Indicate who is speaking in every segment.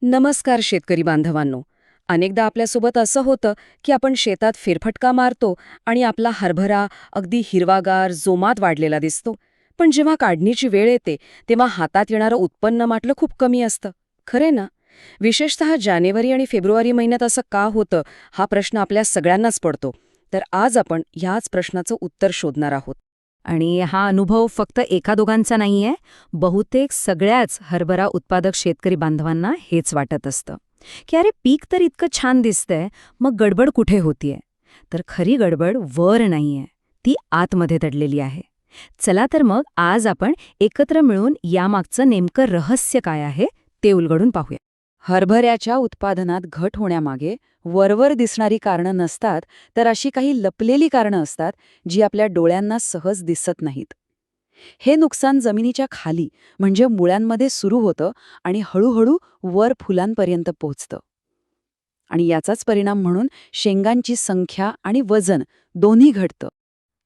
Speaker 1: नमस्कार शेतकरी बांधवांनो. अनेकदा आपल्यासोबत असं होतं की आपण शेतात फेरफटका मारतो आणि आपला हरभरा अगदी हिरवागार जोमात वाढलेला दिसतो. पण जेव्हा काढणीची वेळ येते तेव्हा हातात येणारं उत्पन्न मात्र खूप कमी असतं. खरे ना? विशेषतः जानेवारी आणि फेब्रुवारी महिन्यात असं का होतं, हा प्रश्न आपल्या सगळ्यांनाच पडतो. तर आज आपण ह्याच प्रश्नाचं उत्तर शोधणार आहोत.
Speaker 2: आणि हा अनुभव फक्त एका दोघांचा नाहीये. बहुतेक सगळ्याच हरभरा उत्पादक शेतकरी बांधवांना हेच वाटत असतं की अरे पीक तर इतकं छान दिसतंय, मग गडबड कुठे होतीये? तर खरी गडबड वर नाहीये, ती आतमध्ये दडलेली आहे. चला तर मग आज आपण एकत्र मिळून यामागचं नेमकं रहस्य काय आहे ते उलगडून पाहूया.
Speaker 3: हरभऱ्याच्या उत्पादनात घट होण्यामागे वरवर दिसणारी कारणं नसतात, तर अशी काही लपलेली कारणं असतात जी आपल्या डोळ्यांना सहज दिसत नाहीत. हे नुकसान जमिनीच्या खाली म्हणजे मुळांमध्ये सुरू होतं आणि हळूहळू वर फुलांपर्यंत पोहोचतं. आणि याचाच परिणाम म्हणून शेंगांची संख्या आणि वजन दोन्ही घटतं.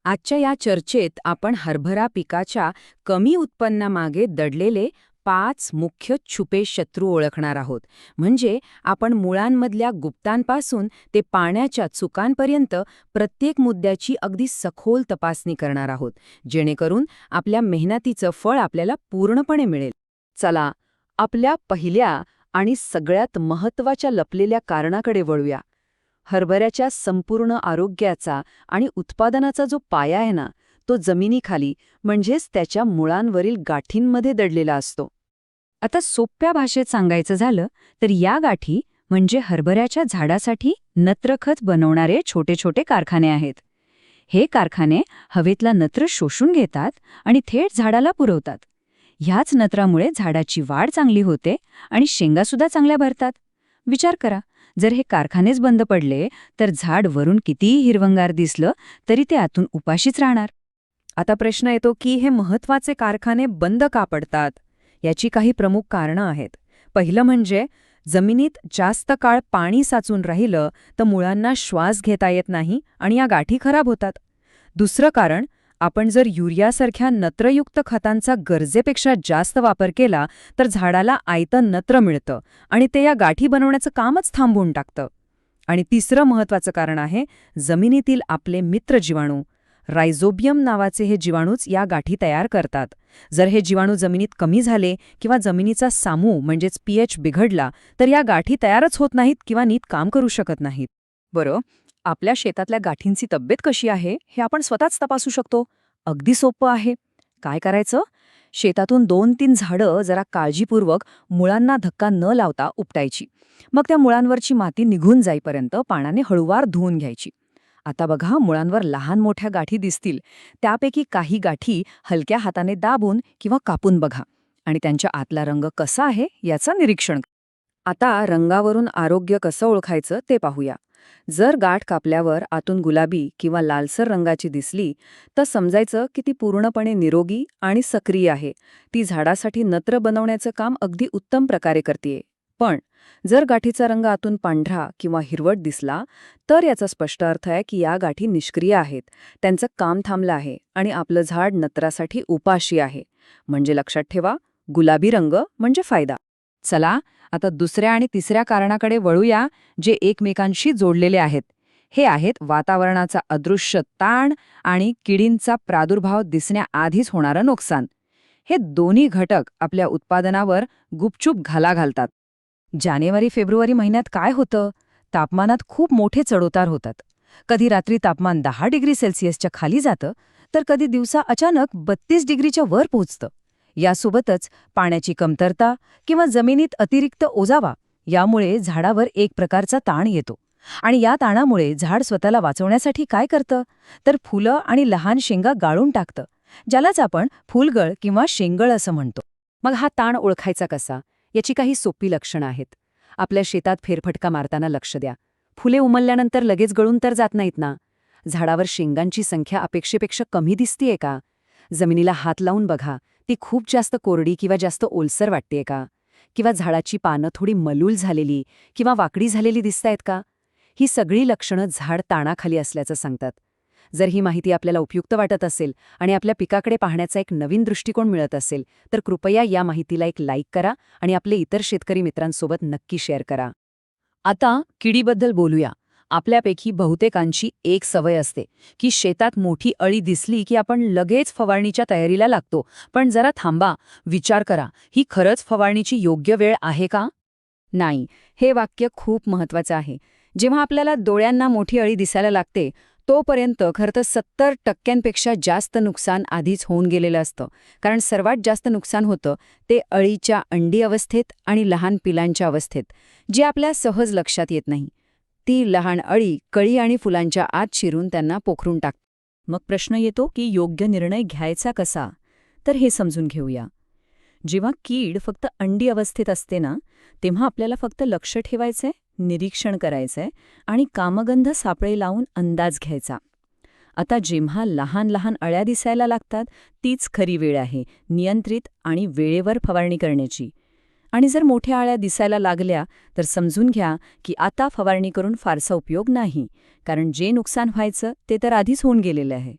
Speaker 2: आजच्या या चर्चेत आपण हरभरा पिकाच्या कमी उत्पन्नामागे दडलेले 5 मुख्य छुपे शत्रू ओळखणार आहोत. म्हणजे आपण मुळांमधल्या गुप्तांपासून ते पाण्याच्या चुकांपर्यंत प्रत्येक मुद्द्याची अगदी सखोल तपासणी करणार आहोत, जेणेकरून आपल्या मेहनतीचं फळ आपल्याला पूर्णपणे मिळेल.
Speaker 3: चला, आपल्या पहिल्या आणि सगळ्यात महत्त्वाच्या लपलेल्या कारणाकडे वळूया. हरभऱ्याच्या संपूर्ण आरोग्याचा आणि उत्पादनाचा जो पाया आहे ना, तो जमिनीखाली म्हणजेच त्याच्या मुळांवरील गाठींमध्ये दडलेला असतो.
Speaker 2: आता सोप्या भाषेत सांगायचं झालं तर या गाठी म्हणजे हरभऱ्याच्या झाडासाठी नत्रखत बनवणारे छोटे छोटे कारखाने आहेत. हे कारखाने हवेतला नत्र शोषून घेतात आणि थेट झाडाला पुरवतात. ह्याच नत्रामुळे झाडाची वाढ चांगली होते आणि शेंगासुद्धा चांगल्या भरतात. विचार करा, जर हे कारखानेच बंद पडले तर झाड वरून कितीही हिरवंगार दिसलं तरी ते आतून उपाशीच राहणार. आता प्रश्न येतो की हे महत्त्वाचे कारखाने बंद का पडतात? याची काही प्रमुख कारणं आहेत. पहिलं म्हणजे जमिनीत जास्त काळ पाणी साचून राहिलं तर मुळांना श्वास घेता येत नाही आणि या गाठी खराब होतात. दुसरं कारण, आपण जर युरियासारख्या नत्रयुक्त खतांचा गरजेपेक्षा जास्त वापर केला तर झाडाला आयतं नत्र मिळतं आणि ते या गाठी बनवण्याचं कामच थांबवून टाकतं. आणि तिसरं महत्त्वाचं कारण आहे जमिनीतील आपले मित्र जीवाणू. रायझोबियम नावाचे हे जीवाणूच या गाठी तयार करतात. जर हे जीवाणू जमिनीत कमी झाले किंवा जमिनीचा सामू म्हणजेच पीएच बिघडला तर या गाठी तयारच होत नाहीत किंवा नीट काम करू शकत नाहीत.
Speaker 3: बरं, आपल्या शेतातल्या गाठींची तब्येत कशी आहे हे आपण स्वतःच तपासू शकतो. अगदी सोपं आहे. काय करायचं? शेतातून 2-3 झाडं जरा काळजीपूर्वक मुळांना धक्का न लावता उपटायची. मग त्या मुळांवरची माती निघून जाईपर्यंत पाण्याने हळूवार धुवून घ्यायची. आता बघा, मुळांवर लहान मोठ्या गाठी दिसतील. त्यापैकी काही गाठी हलक्या हाताने दाबून किंवा कापून बघा आणि त्यांच्या आतला रंग कसा आहे याचं निरीक्षण करा. आता रंगावरून आरोग्य कसं ओळखायचं ते पाहूया. जर गाठ कापल्यावर आतून गुलाबी किंवा लालसर रंगाची दिसली तर समजायचं की ती पूर्णपणे निरोगी आणि सक्रिय आहे. ती झाडासाठी नत्र बनवण्याचं काम अगदी उत्तम प्रकारे करतेय. पण जर गाठीचा रंग आतून पांढरा किंवा हिरवट दिसला तर याचा स्पष्ट अर्थ आहे की या गाठी निष्क्रिय आहेत, त्यांचं काम थांबलं आहे आणि आपलं झाड नत्रासाठी उपाशी आहे. म्हणजे लक्षात ठेवा, गुलाबी रंग म्हणजे फायदा.
Speaker 2: चला आता दुसऱ्या आणि तिसऱ्या कारणाकडे वळूया, जे एकमेकांशी जोडलेले आहेत. हे आहेत वातावरणाचा अदृश्य ताण आणि किडींचा प्रादुर्भाव दिसण्याआधीच होणारं नुकसान. हे दोन्ही घटक आपल्या उत्पादनावर गुपचूप घाला घालतात. जानेवारी-फेब्रुवारी महिन्यात काय होतं? तापमानात खूप मोठे चढउतार होतात. कधी रात्री तापमान 10 डिग्री सेल्सिअसच्या खाली जातं तर कधी दिवसा अचानक 32 डिग्रीच्या वर पोहोचतं. यासोबतच पाण्याची कमतरता किंवा जमिनीत अतिरिक्त ओझावा यामुळे झाडावर एक प्रकारचा ताण येतो. आणि या ताणामुळे झाड स्वतःला वाचवण्यासाठी काय करतं तर फुलं आणि लहान शेंगा गाळून टाकतं, ज्यालाच आपण फुलगळ किंवा शेंगळ असं म्हणतो.
Speaker 3: मग हा ताण ओळखायचा कसा? याची काही सोपी लक्षणं आहेत. आपल्या शेतात फेरफटका मारताना लक्ष द्या. फुले उमलल्यानंतर लगेच गळून तर जात नाहीत ना? झाडावर शेंगांची संख्या अपेक्षेपेक्षा कमी दिसतीये का? जमिनीला हात लावून बघा, ती खूप जास्त कोरडी किंवा जास्त ओलसर वाटतेय का? किंवा झाडाची पानं थोडी मलूल झालेली किंवा वाकडी झालेली दिसतायत का? ही सगळी लक्षणं झाड ताणाखाली असल्याचं सांगतात. जर ही माहिती आपल्याला उपयुक्त वाटत असेल आणि आपल्या पिकाकडे पाहण्याचा एक नवीन दृष्टिकोन मिळत असेल तर कृपया या माहितीला एक लाईक करा आणि आपले इतर शेतकरी मित्रांसोबत नक्की शेअर करा. आता किडीबद्दल बोलूया. आपल्यापैकी बहुतेकांची एक सवय असते की शेतात मोठी अळी दिसली की आपण लगेच फवारणीच्या तयारीला लागतो. पण जरा थांबा, विचार करा, ही खरंच फवारणीची योग्य वेळ आहे का? नाही, हे वाक्य खूप महत्वाचं आहे. जेव्हा आपल्याला डोळ्यांना मोठी अळी दिसायला लागते तोपर्यंत खरं तर 70% जास्त नुकसान आधीच होऊन गेलेलं असतं. कारण सर्वात जास्त नुकसान होतं ते अळीच्या अंडी अवस्थेत आणि लहान पिलांच्या अवस्थेत, जे आपल्या सहज लक्षात येत नाही. ती लहान अळी कळी आणि फुलांच्या आत शिरून त्यांना पोखरून टाकते. मग प्रश्न येतो की योग्य निर्णय घ्यायचा कसा? तर हे समजून घेऊया. जेव्हा कीड फक्त अंडी अवस्थेत असते ना, तेव्हा आपल्याला फक्त लक्ष ठेवायचंय, निरीक्षण करायचंय आणि कामगंध सापळे लावून अंदाज घ्यायचा. आता जेव्हा लहान लहान अळ्या दिसायला लागतात तीच खरी वेळ आहे नियंत्रित आणि वेळेवर फवारणी करण्याची. आणि जर मोठ्या अळ्या दिसायला लागल्या तर समजून घ्या की आता फवारणी करून फारसा उपयोग नाही, कारण जे नुकसान व्हायचं ते तर आधीच होऊन गेलेलं आहे.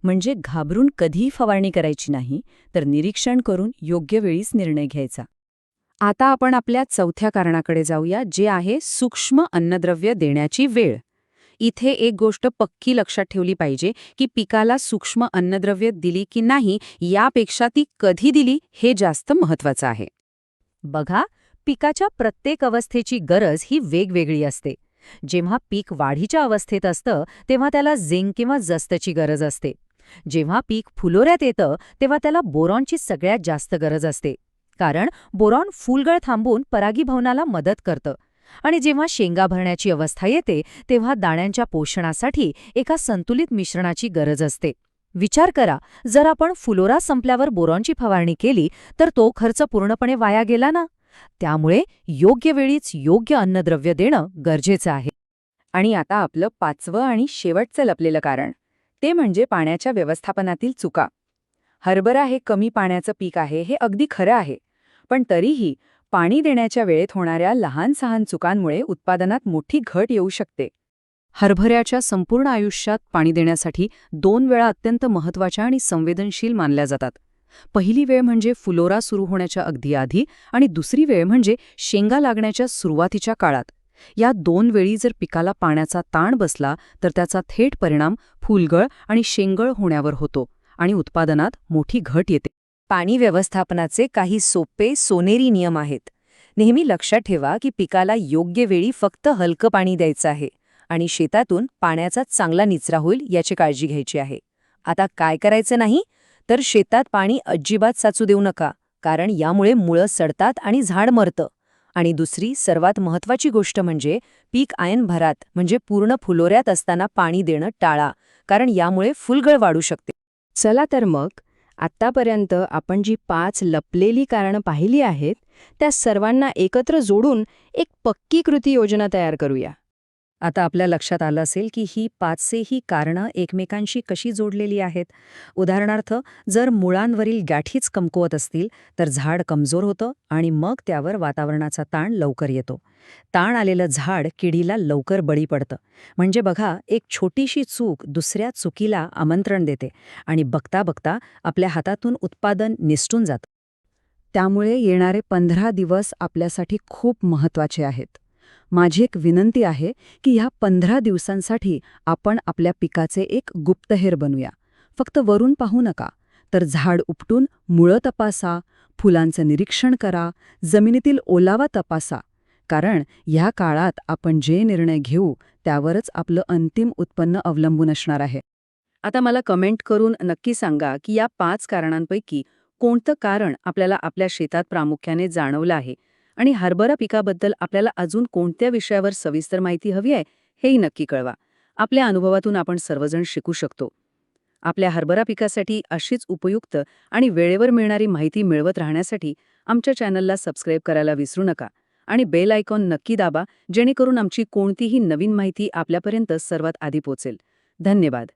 Speaker 3: म्हणजे घाबरून कधीही फवारणी करायची नाही, तर निरीक्षण करून योग्य वेळीच निर्णय घ्यायचा. आता आपण आपल्या चौथ्या कारणाकडे जाऊया, जे आहे सूक्ष्म अन्नद्रव्य देण्याची वेळ. इथे एक गोष्ट पक्की लक्षात ठेवली पाहिजे की पिकाला सूक्ष्म अन्नद्रव्य दिली की नाही यापेक्षा ती कधी दिली हे जास्त महत्वाचं आहे. बघा, पिकाच्या प्रत्येक अवस्थेची गरज ही वेगवेगळी असते. जेव्हा पीक वाढीच्या अवस्थेत असतं तेव्हा त्याला झिंक किंवा जस्तची गरज असते. जेव्हा पीक फुलोऱ्यात येतं तेव्हा त्याला बोरॉनची सगळ्यात जास्त गरज असते, कारण बोरॉन फुलगळ थांबवून परागीभवनाला मदत करतं. आणि जेव्हा शेंगा भरण्याची अवस्था येते तेव्हा दाण्यांच्या पोषणासाठी एका संतुलित मिश्रणाची गरज असते. विचार करा, जर आपण फुलोरा संपल्यावर बोरॉनची फवारणी केली तर तो खर्च पूर्णपणे वाया गेला ना. त्यामुळे योग्य वेळीच योग्य अन्नद्रव्य देणं गरजेचं आहे. आणि आता आपलं पाचवं आणि शेवटचं लपलेलं कारण, ते म्हणजे पाण्याच्या व्यवस्थापनातील चुका. हरभरा हे कमी पाण्याचं पीक आहे हे अगदी खरं आहे, पण तरीही पाणी देण्याच्या वेळेत होणाऱ्या लहान सहान चुकांमुळे उत्पादनात मोठी घट येऊ शकते. हरभऱ्याच्या संपूर्ण आयुष्यात पाणी देण्यासाठी 2 वेळा अत्यंत महत्त्वाच्या आणि संवेदनशील मानल्या जातात. पहिली वेळ म्हणजे फुलोरा सुरू होण्याच्या अगदी आधी आणि दुसरी वेळ म्हणजे शेंगा लागण्याच्या सुरुवातीच्या काळात. या 2 वेळी जर पिकाला पाण्याचा ताण बसला तर त्याचा थेट परिणाम फुलगळ आणि शेंगळ होण्यावर होतो आणि उत्पादनात मोठी घट येते. पाणी व्यवस्थापनाचे काही सोपे सोनेरी नियम आहेत. नेहमी लक्षात ठेवा की पिकाला योग्य वेळी फक्त हलकं पाणी द्यायचं आहे आणि शेतातून पाण्याचा चांगला निचरा होईल याची काळजी घ्यायची आहे. आता काय करायचं नाही तर शेतात पाणी अजिबात साचू देऊ नका, कारण यामुळे मुळं सडतात आणि झाड मरतं. आणि दुसरी सर्वात महत्त्वाची गोष्ट म्हणजे पीक आयनभरात म्हणजे पूर्ण फुलोऱ्यात असताना पाणी देणं टाळा, कारण यामुळे फुलगळ वाढू शकते. चला तर मग, आत्तापर्यंत आपण जी 5 लपलेली कारणं पाहिली आहेत त्या सर्वांना एकत्र जोडून एक पक्की कृती योजना तयार करूया. आता आपल्या लक्षात आलं असेल की ही 5ही कारणं एकमेकांशी कशी जोडलेली आहेत. उदाहरणार्थ, जर मुळांवरील गाठीच कमकुवत असतील तर झाड कमजोर होतं आणि मग त्यावर वातावरणाचा ताण लवकर येतो. ताण आलेलं झाड किडीला लवकर बळी पडतं. म्हणजे बघा, एक छोटीशी चूक दुसऱ्या चुकीला आमंत्रण देते आणि बघता बघता आपल्या हातातून उत्पादन निसटून जातं. त्यामुळे येणारे 15 दिवस आपल्यासाठी खूप महत्त्वाचे आहेत. माझी एक विनंती आहे की ह्या 15 दिवसांसाठी आपण आपल्या पिकाचे एक गुप्तहेर बनूया. फक्त वरून पाहू नका, तर झाड उपटून मुळं तपासा, फुलांचं निरीक्षण करा, जमिनीतील ओलावा तपासा. कारण ह्या काळात आपण जे निर्णय घेऊ त्यावरच आपलं अंतिम उत्पन्न अवलंबून असणार आहे. आता मला कमेंट करून नक्की सांगा की या 5 कारणांपैकी कोणतं कारण आपल्याला आपल्या शेतात प्रामुख्याने जाणवलं आहे आणि हरभरा पिकाबद्दल आपल्याला अजून कोणत्या विषयावर सविस्तर माहिती हवी आहे हेही नक्की कळवा. आपल्या अनुभवातून आपण सर्वजण शिकू शकतो. आपल्या हरभरा पिकासाठी अशीच उपयुक्त आणि वेळेवर मिळणारी माहिती मिळवत राहण्यासाठी आमच्या चॅनलला सबस्क्राईब करायला विसरू नका आणि बेल आयकॉन नक्की दाबा, जेणेकरून आमची कोणतीही नवीन माहिती आपल्यापर्यंत सर्वात आधी पोहोचेल. धन्यवाद.